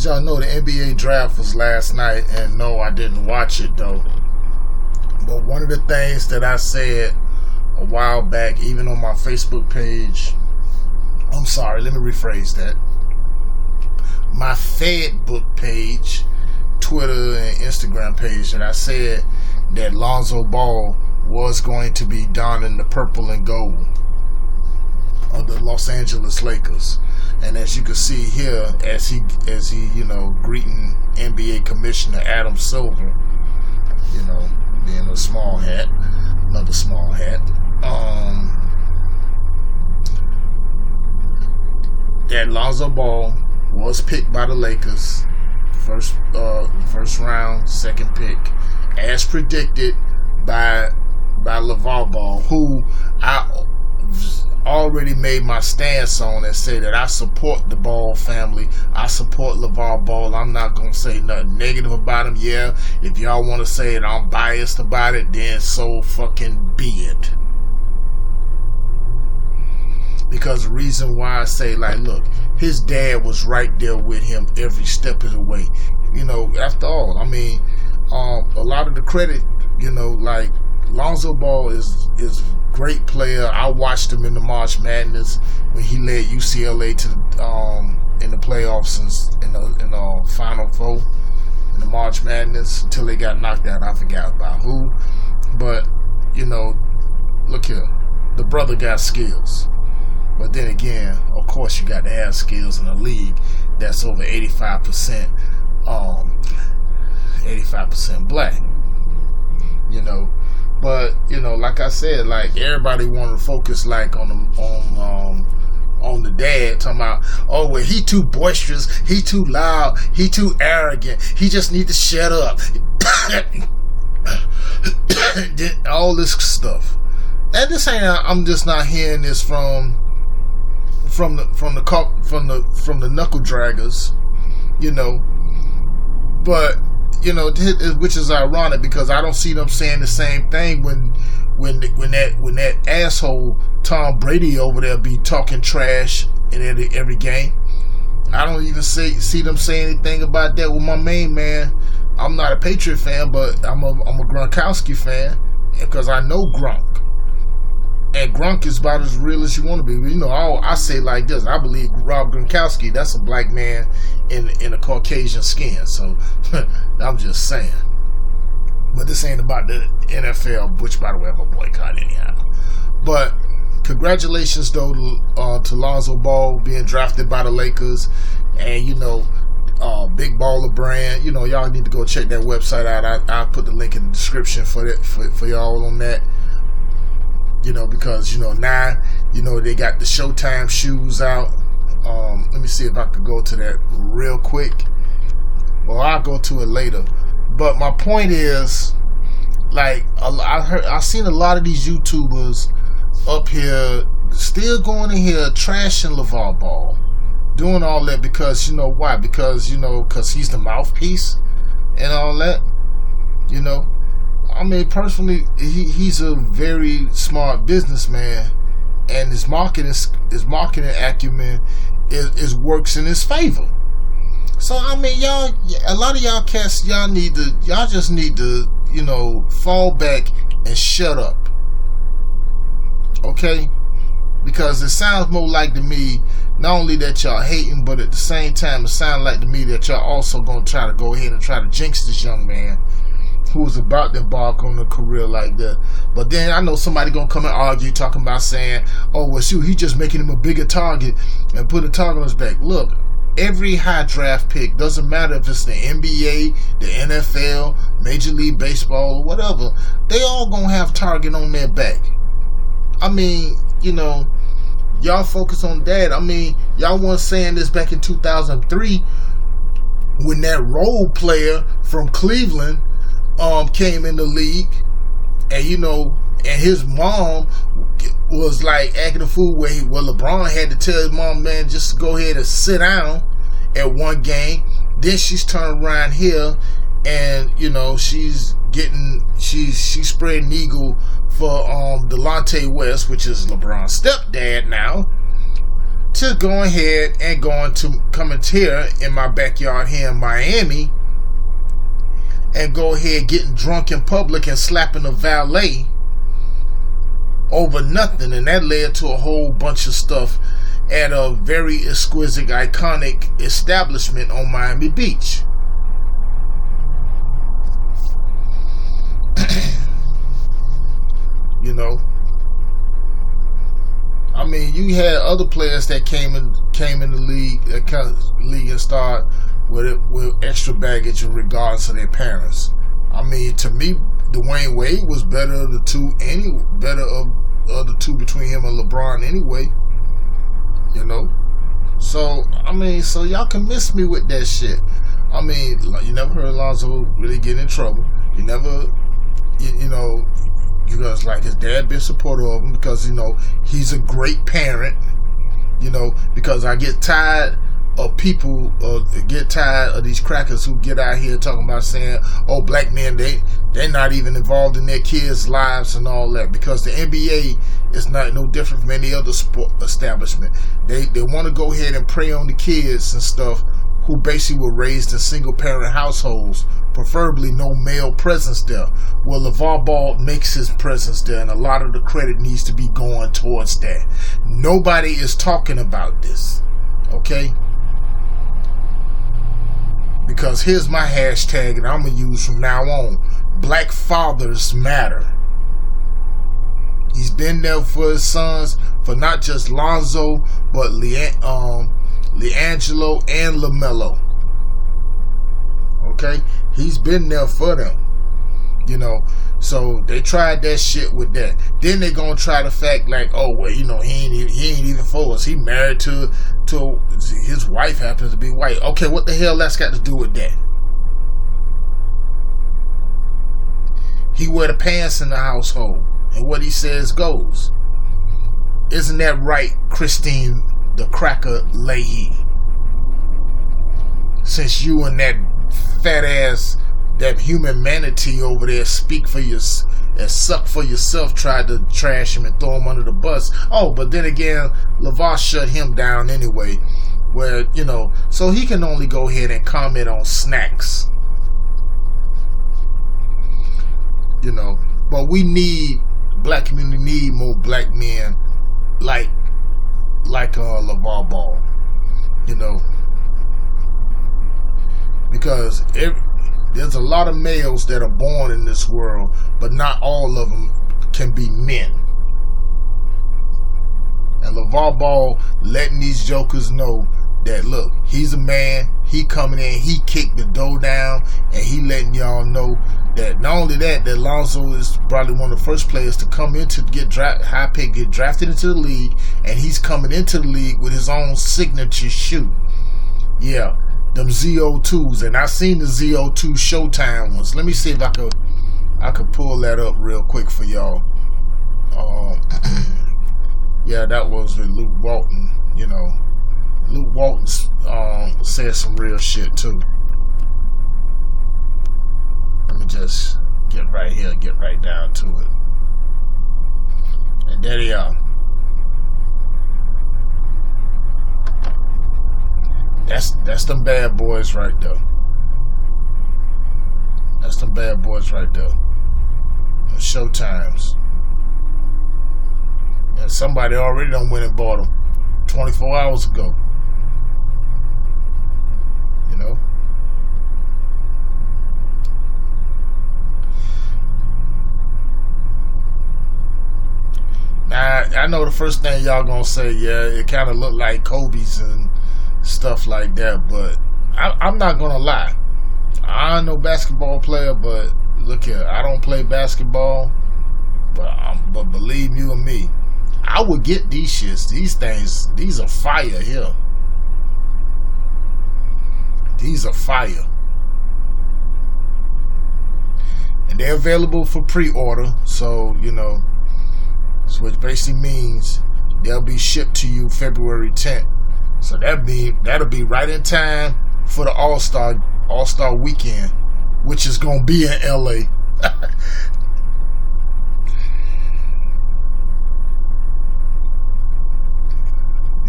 y'all know, the NBA draft was last night, and no, I didn't watch it though. But one of the things that I said a while back, even on my Facebook page, I'm sorry, let me rephrase that. My Facebook page, Twitter and Instagram page, that I said that Lonzo Ball was going to be donning the purple and gold of the Los Angeles Lakers. And as you can see here, as he greeting NBA Commissioner Adam Silver, being a small hat, another small hat, that Lonzo Ball was picked by the Lakers, first round, second pick, as predicted by Lavar Ball, who I already made my stance on and say that I support the Ball family. I support Lavar Ball. I'm not going to say nothing negative about him. Yeah, if y'all want to say that I'm biased about it, then so fucking be it. Because the reason why I say, look, his dad was right there with him every step of the way. After all, a lot of the credit, Lonzo Ball is a great player. I watched him in the March Madness when he led UCLA to in the playoffs in the Final Four in the March Madness until they got knocked out. I forgot about who, but look here, the brother got skills. But then again, of course, you got to have skills in a league that's over 85% black. But like I said, everybody want to focus on the dad, talking about, oh well, he too boisterous, he too loud, he too arrogant, he just need to shut up. All this stuff. And this ain't. I'm just not hearing this from the knuckle draggers, but which is ironic because I don't see them saying the same thing when that asshole Tom Brady over there be talking trash in every game. I don't even see them say anything about that with my main man. I'm not a Patriot fan, but I'm a Gronkowski fan because I know Gronk. And Gronk is about as real as you want to be. I say like this. I believe Rob Gronkowski, that's a black man in a Caucasian skin. So, I'm just saying. But this ain't about the NFL, which, by the way, I'm a boycott anyhow. But congratulations, though, to Lonzo Ball being drafted by the Lakers. And, Big Baller Brand. Y'all need to go check that website out. I'll put the link in the description for y'all on that. Because, now, they got the Showtime shoes out. Let me see if I could go to that real quick. Well, I'll go to it later. But my point is, I've seen a lot of these YouTubers up here still going in here trashing Lavar Ball. Doing all that because, why? Because, because he's the mouthpiece and all that. Personally, he's a very smart businessman, and his marketing acumen is works in his favor. So y'all, a lot of y'all cats, y'all just need to, fall back and shut up, okay? Because it sounds more like to me, not only that y'all hating, but at the same time, it sounds like to me that y'all also gonna try to go ahead and try to jinx this young man who was about to embark on a career like that. But then I know somebody gonna come and argue, talking about saying, oh well shoot, he just making him a bigger target and put a target on his back. Look, every high draft pick, doesn't matter if it's the NBA, the NFL, Major League Baseball, or whatever, they all gonna have target on their back. Y'all focus on that. Y'all weren't saying this back in 2003 when that role player from Cleveland came in the league, and and his mom was acting a fool where LeBron had to tell his mom, man, just go ahead and sit down at one game. Then she's turned around here and she's spreading eagle for Delonte West, which is LeBron's stepdad now, to go ahead and going to coming here in my backyard here in Miami and go ahead getting drunk in public and slapping a valet over nothing. And that led to a whole bunch of stuff at a very exquisite, iconic establishment on Miami Beach. You know, I mean, you had other players that came in the league and start with extra baggage in regards to their parents. I mean, to me, Dwayne Wade was better of the two between him and LeBron anyway. You know, so I mean, so y'all can miss me with that shit. I mean, you never heard Lonzo really get in trouble. You never, you know. Because like his dad been supportive of him because, you know, he's a great parent, you know, because I get tired of people, get tired of these crackers who get out here talking about saying, oh, black men, they're not even involved in their kids' lives and all that, because the NBA is not no different from any other sport establishment. They want to go ahead and prey on the kids and stuff who basically were raised in single-parent households, preferably no male presence there. Well, Lavar Ball makes his presence there, and a lot of the credit needs to be going towards that. Nobody is talking about this, okay? Because here's my hashtag, and I'm going to use from now on. Black fathers matter. He's been there for his sons, for not just Lonzo, but LiAngelo and LaMelo. Okay, he's been there for them, you know. So they tried that shit with that. Then they gonna try the fact like, oh well, you know, he ain't even for us. He married to his wife happens to be white. Okay, what the hell that's got to do with that? He wear the pants in the household, and what he says goes. Isn't that right, Christine the Cracker Leahy? Since you and that fat ass, that human manatee over there speak for you and suck for yourself, tried to trash him and throw him under the bus. Oh, but then again, LaVar shut him down anyway, where, you know, so he can only go ahead and comment on snacks, you know. But black community need more black men like LaVar Ball, you know. Because there's a lot of males that are born in this world, but not all of them can be men. And LaVar Ball letting these jokers know that, look, he's a man, he coming in, he kicked the door down, and he letting y'all know that not only that Lonzo is probably one of the first players to come in to get high pick, get drafted into the league, and he's coming into the league with his own signature shoe. Yeah. Them ZO2s, and I seen the ZO2 Showtime ones. Let me see if I could pull that up real quick for y'all. Yeah, that was with Luke Walton. You know, Luke Walton said some real shit too. Let me just get right down to it. And there they are. That's them bad boys right there. That's them bad boys right there. The Showtimes. And somebody already done went and bought them 24 hours ago. You know? Now, I know the first thing y'all gonna say, yeah, it kind of looked like Kobe's and stuff like that, but I'm not gonna lie. I'm no basketball player, but look here, I don't play basketball, but believe you and me, I would get these shits. These things, these are fire here. These are fire. And they're available for pre-order, so, you know, so which basically means they'll be shipped to you February 10th. So that'll be right in time for the All-Star weekend, which is gonna be in LA.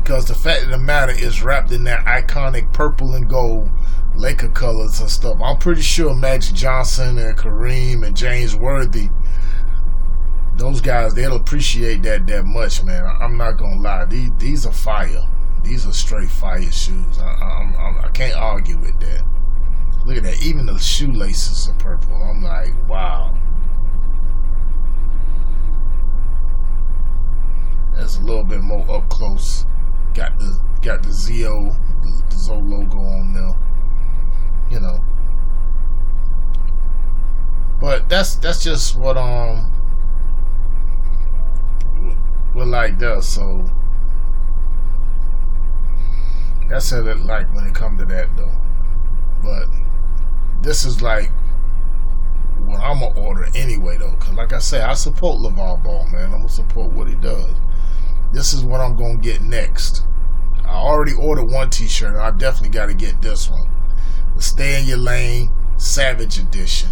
because the fact of the matter is wrapped in that iconic purple and gold Laker colors and stuff. I'm pretty sure Magic Johnson and Kareem and James Worthy, those guys, they'll appreciate that much, man. I'm not gonna lie. These are fire. These are straight fire shoes. I can't argue with that. Look at that. Even the shoelaces are purple. I'm like, wow. That's a little bit more up close. Got the Zo logo on there. You know. But that's just what like that. So that's it like when it comes to that though. But this is like what I'm gonna order anyway though, cause like I say, I support Lavar Ball, man. I'm gonna support what he does. This is what I'm gonna get next. I already ordered one t-shirt. I definitely got to get this one. The Stay in Your Lane Savage Edition.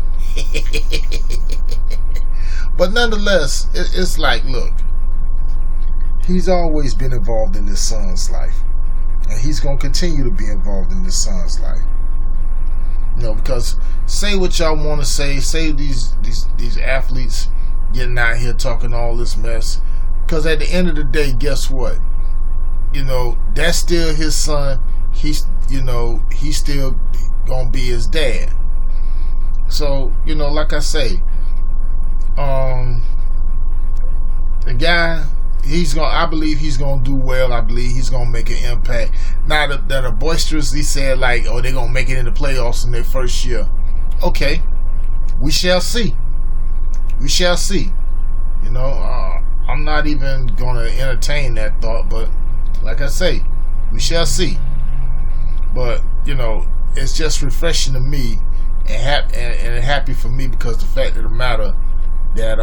But nonetheless, it's like, look, he's always been involved in his son's life, and he's gonna continue to be involved in his son's life. You know, because say what y'all want to say these athletes getting out here talking all this mess. Because at the end of the day, guess what? You know, that's still his son. He's still gonna be his dad. So, you know, like I say, the guy, I believe he's gonna do well. I believe he's gonna make an impact. Now that the boisterously said like, oh, they're gonna make it in the playoffs in their first year. Okay, we shall see. We shall see. You know, I'm not even gonna entertain that thought, but like I say, we shall see. But you know, it's just refreshing to me and happy for me, because the fact of the matter that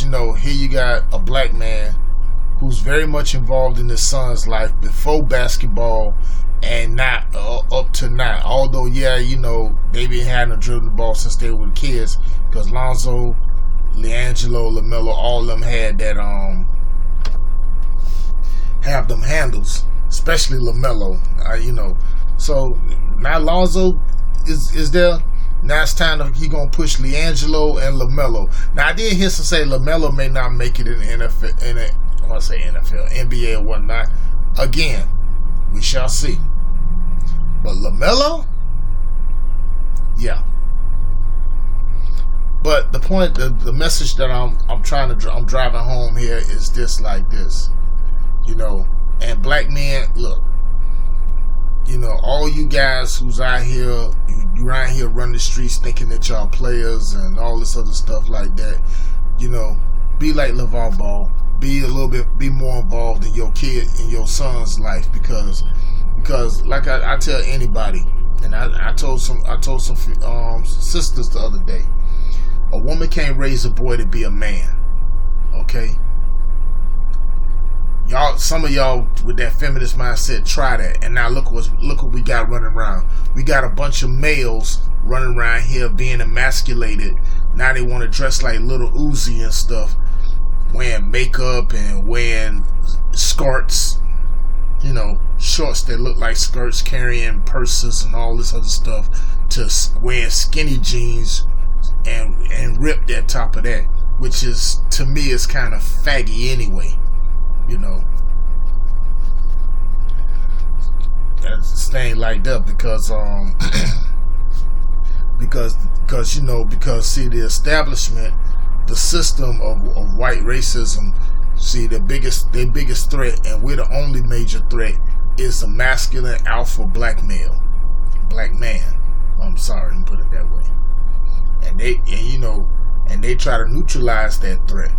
you know, here you got a black man who's very much involved in his son's life before basketball and not up to now. Although, yeah, you know, they been having to dribble the ball since they were kids, because Lonzo, LiAngelo, LaMelo, all of them had that have them handles, especially LaMelo. You know, so now Lonzo is there. Now it's time he gonna push LiAngelo and LaMelo. Now I did hear some say LaMelo may not make it in NFL, NBA or whatnot. Again, we shall see. But LaMelo, yeah. But the point, the message that I'm driving home here is this, like this, you know. And black men, look, you know, all you guys who's out here, you around here running the streets thinking that y'all players and all this other stuff like that, you know, be like Lavar Ball. Be more involved in your kid, in your son's life, because like I tell anybody, and I told some sisters the other day, a woman can't raise a boy to be a man. Okay? Y'all, some of y'all with that feminist mindset, try that. And now look what we got running around. We got a bunch of males running around here being emasculated. Now they want to dress like Little Uzi and stuff, wearing makeup and wearing skirts, you know, shorts that look like skirts, carrying purses and all this other stuff, to wearing skinny jeans and ripped at top of that, which is, to me, is kind of faggy anyway. You know, that's thing like that, because see, the establishment, the system of white racism, see, their biggest threat, and we're the only major threat, is the masculine alpha black man. I'm sorry, let me put it that way. And they try to neutralize that threat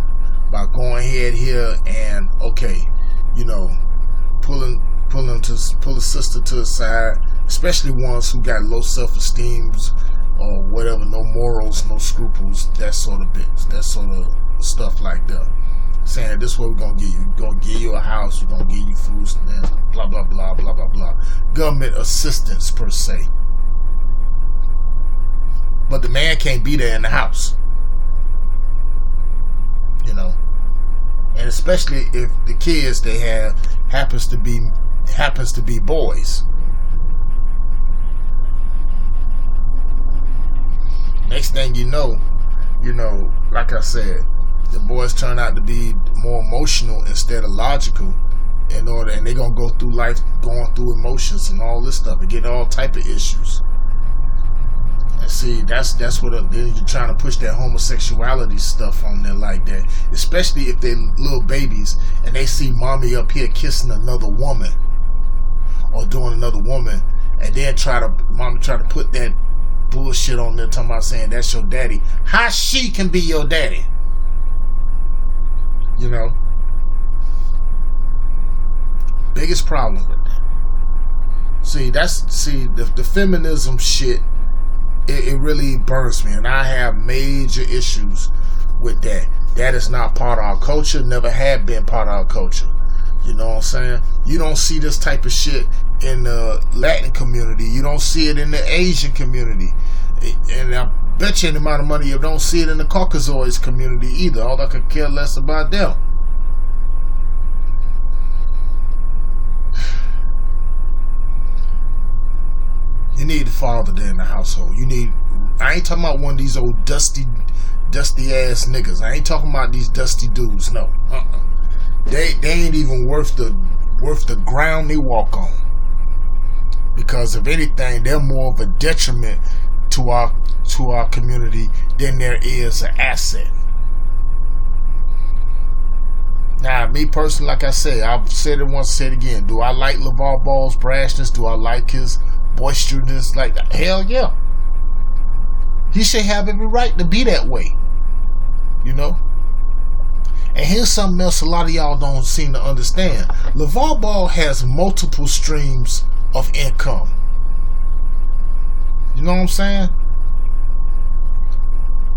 by going ahead here and, okay, you know, pull a sister to the side, especially ones who got low self-esteem or whatever, no morals, no scruples, that sort of stuff like that. Saying, this is what we're gonna give you. We're gonna give you a house, we're gonna give you food, and blah blah blah blah blah blah. Government assistance per se. But the man can't be there in the house. You know. and especially if the kids they have happens to be boys. Next thing you know, like I said, the boys turn out to be more emotional instead of logical, and they're gonna go through life going through emotions and all this stuff and get all type of issues. And see, that's what then you're trying to push that homosexuality stuff on there like that, especially if they're little babies and they see mommy up here kissing another woman or doing another woman, and then mommy try to put that bullshit on there talking about saying that's your daddy. How she can be your daddy? Biggest problem with that. See, the feminism shit, it really burns me, and I have major issues with that. That is not part of our culture, never had been part of our culture. You know what I'm saying? You don't see this type of shit in the Latin community. You don't see it in the Asian community. And I bet you the amount of money you don't see it in the Caucasoids community either. All I could care less about them. You need a father there in the household. I ain't talking about one of these old dusty ass niggas. I ain't talking about these dusty dudes. No. They ain't even worth the ground they walk on. Because if anything, they're more of a detriment to our community than there is an asset. Now, me personally, like I said, I've said it once, said it again. Do I like Lavar Ball's brashness? Do I like his boisterousness? Like that? Hell yeah. He should have every right to be that way. And here's something else a lot of y'all don't seem to understand. Lavar Ball has multiple streams of income. You know what I'm saying?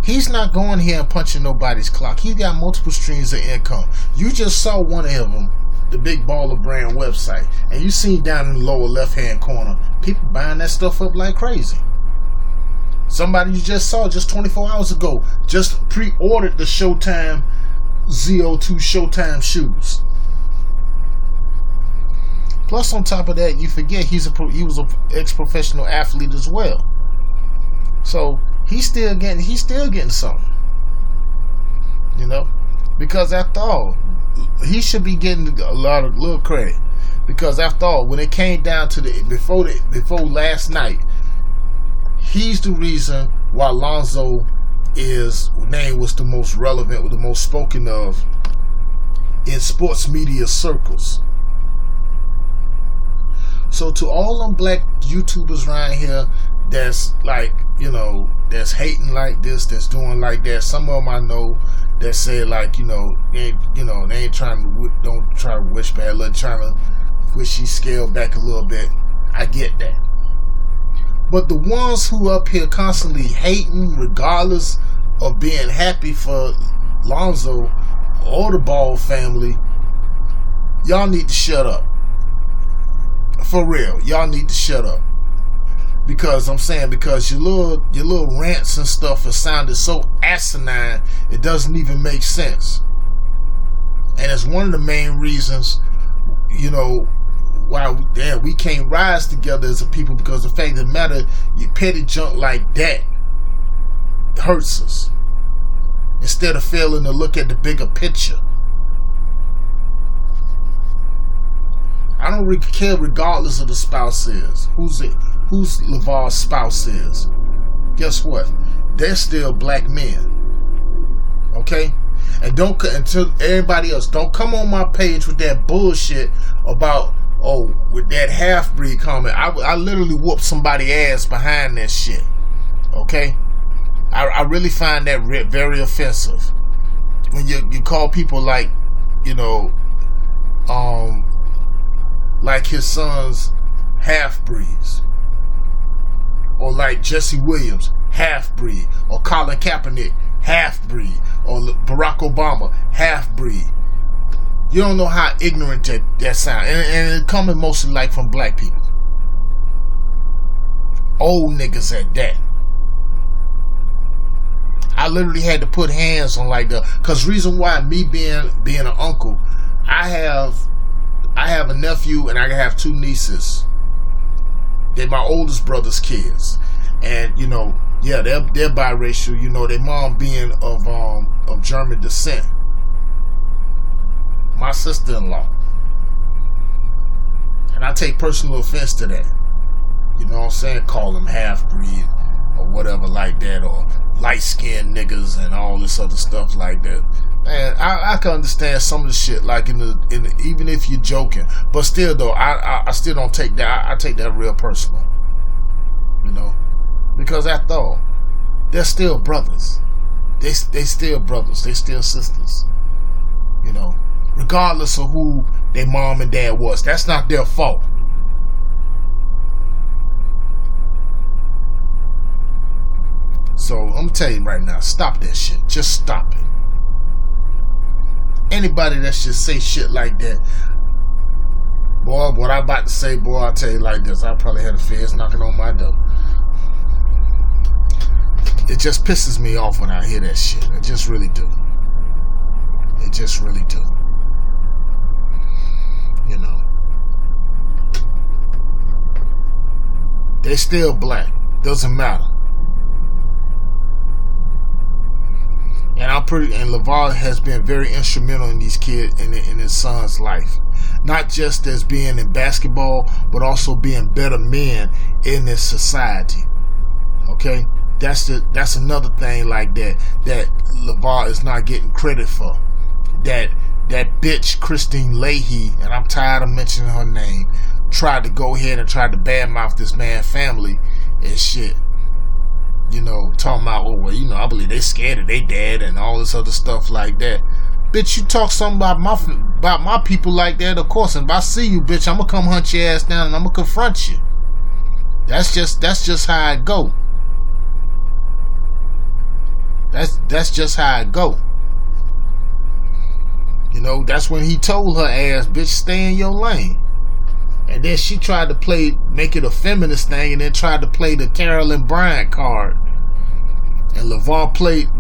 He's not going here and punching nobody's clock. He got multiple streams of income. You just saw one of them, the Big Baller Brand website, and you see down in the lower left-hand corner, people buying that stuff up like crazy. Somebody you just saw just 24 hours ago just pre-ordered the Showtime ZO2 Showtime shoes. Plus, on top of that, you forget he was an ex-professional athlete as well. So he's still getting something. Because after all, he should be getting a little credit. Because after all, when it came down to before last night, he's the reason why Lonzo name was the most relevant, or the most spoken of in sports media circles. So to all them black YouTubers around here that's like, that's hating like this, that's doing like that, some of them I know that say like, they ain't don't try to wish bad luck, trying to wish he scaled back a little bit. I get that. But the ones who up here constantly hating, regardless of being happy for Lonzo or the Ball family, y'all need to shut up. For real, y'all need to shut up. Because your little rants and stuff have sounded so asinine, it doesn't even make sense. And it's one of the main reasons, why we can't rise together as a people, because the fact of the matter, you petty junk like that hurts us. Instead of failing to look at the bigger picture. I don't really care regardless of the spouse is. Who's Lavar's spouse is. Guess what? They're still black men. Okay? And until everybody else, don't come on my page with that bullshit about, with that half-breed comment. I literally whooped somebody's ass behind that shit. Okay? I really find that very offensive. When you call people like, like his sons half-breeds. Or like Jesse Williams, half-breed. Or Colin Kaepernick, half-breed. Or Barack Obama, half-breed. You don't know how ignorant that sounds. And it coming mostly like from black people. Old niggas at that. I I literally had to put hands on like the, cause reason why me being an uncle, I have a nephew and I have 2 nieces. They're my oldest brother's kids, and yeah, they're biracial. Their mom being of German descent. My sister-in-law, and I take personal offense to that. You know what I'm saying? Call them half-breed or whatever like that, or light-skinned niggas and all this other stuff like that. Man, I can understand some of the shit, like in the even if you're joking, but still though, I still don't take that. I take that real personal, because after all, they're still brothers. They still brothers. They still sisters. Regardless of who their mom and dad was, that's not their fault. So I'm gonna tell you right now, stop that shit. Just stop it. Anybody that should say shit like that, boy, what I'm about to say, boy, I'll tell you like this. I probably had a feds knocking on my door. It just pisses me off when I hear that shit. It just really do. It just really do. They still black. Doesn't matter. And Lavar has been very instrumental in these kids in his son's life. Not just as being in basketball, but also being better men in this society. Okay? That's another thing like that Lavar is not getting credit for. That bitch Christine Leahy, and I'm tired of mentioning her name, tried to go ahead and tried to badmouth this man's family and shit. Talking about, I believe they scared of their dad and all this other stuff like that. Bitch, you talk something about my people like that, of course, and if I see you, bitch, I'm gonna come hunt your ass down and I'm gonna confront you. That's just how it go. That's just how it go. That's when he told her ass, bitch, stay in your lane. And then she tried to make it a feminist thing, and then tried to play the Carolyn Bryant card. And Lavar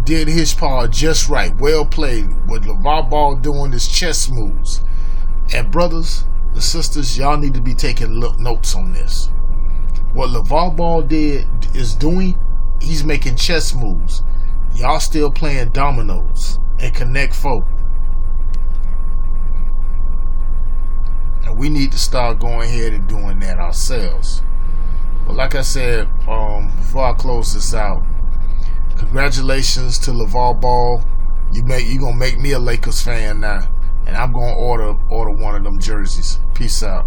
did his part just right. Well played. With Lavar Ball doing his chess moves. And brothers and sisters, y'all need to be taking notes on this. What Lavar Ball is doing, he's making chess moves. Y'all still playing dominoes and connect folk. And we need to start going ahead and doing that ourselves. But like I said, before I close this out, congratulations to Lavar Ball. You gonna make me a Lakers fan now, and I'm gonna order one of them jerseys. Peace out.